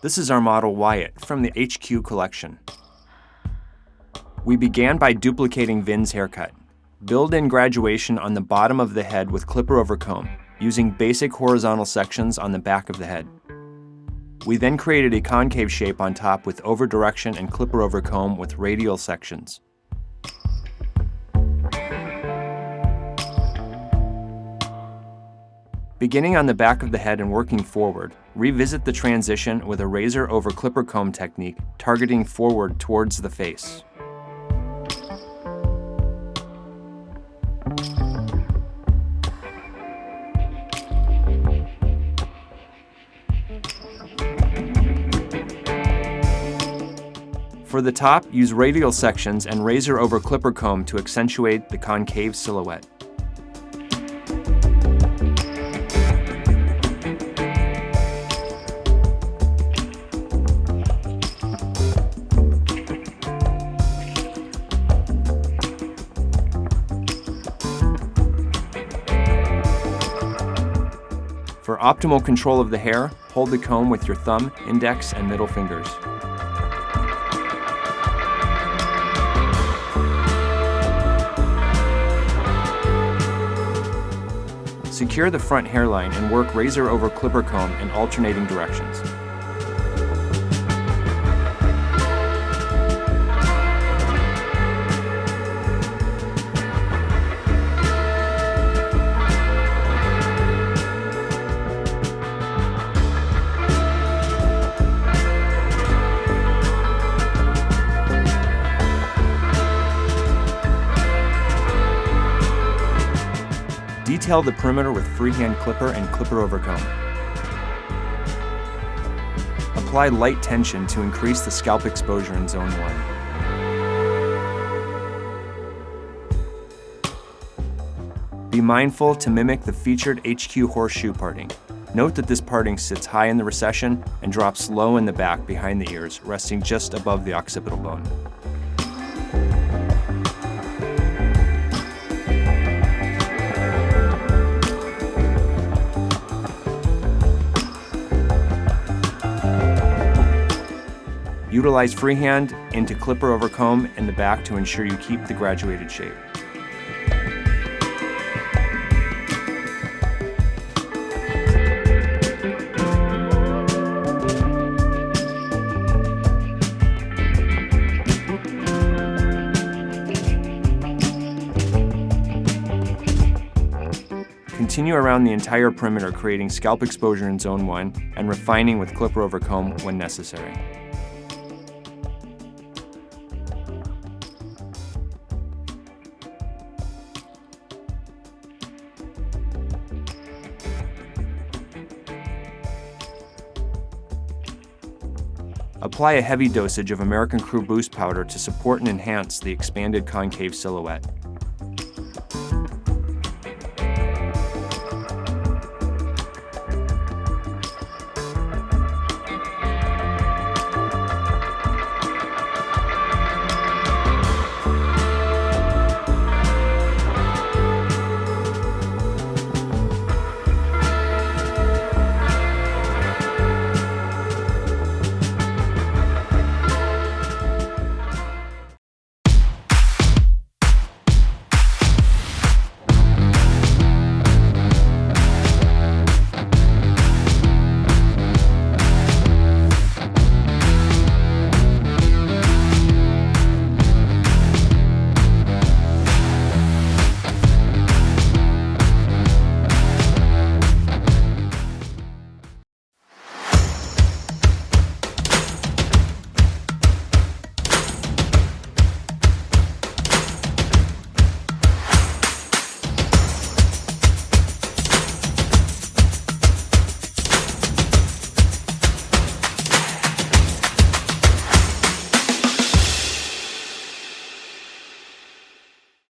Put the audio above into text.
This is our model Wyatt from the HQ collection. We began by duplicating Vin's haircut. Build in graduation on the bottom of the head with clipper over comb, using basic horizontal sections on the back of the head. We then created a concave shape on top with over direction and clipper over comb with radial sections. Beginning on the back of the head and working forward, revisit the transition with a razor over clipper comb technique, targeting forward towards the face. For the top, use radial sections and razor over clipper comb to accentuate the concave silhouette. For optimal control of the hair, hold the comb with your thumb, index, and middle fingers. Secure the front hairline and work razor over clipper comb in alternating directions. Detail the perimeter with freehand clipper and clipper over comb. Apply light tension to increase the scalp exposure in zone 1. Be mindful to mimic the featured HQ horseshoe parting. Note that this parting sits high in the recession and drops low in the back behind the ears, resting just above the occipital bone. Utilize freehand into clipper over comb in the back to ensure you keep the graduated shape. Continue around the entire perimeter, creating scalp exposure in zone 1 and refining with clipper over comb when necessary. Apply a heavy dosage of American Crew Boost powder to support and enhance the expanded concave silhouette.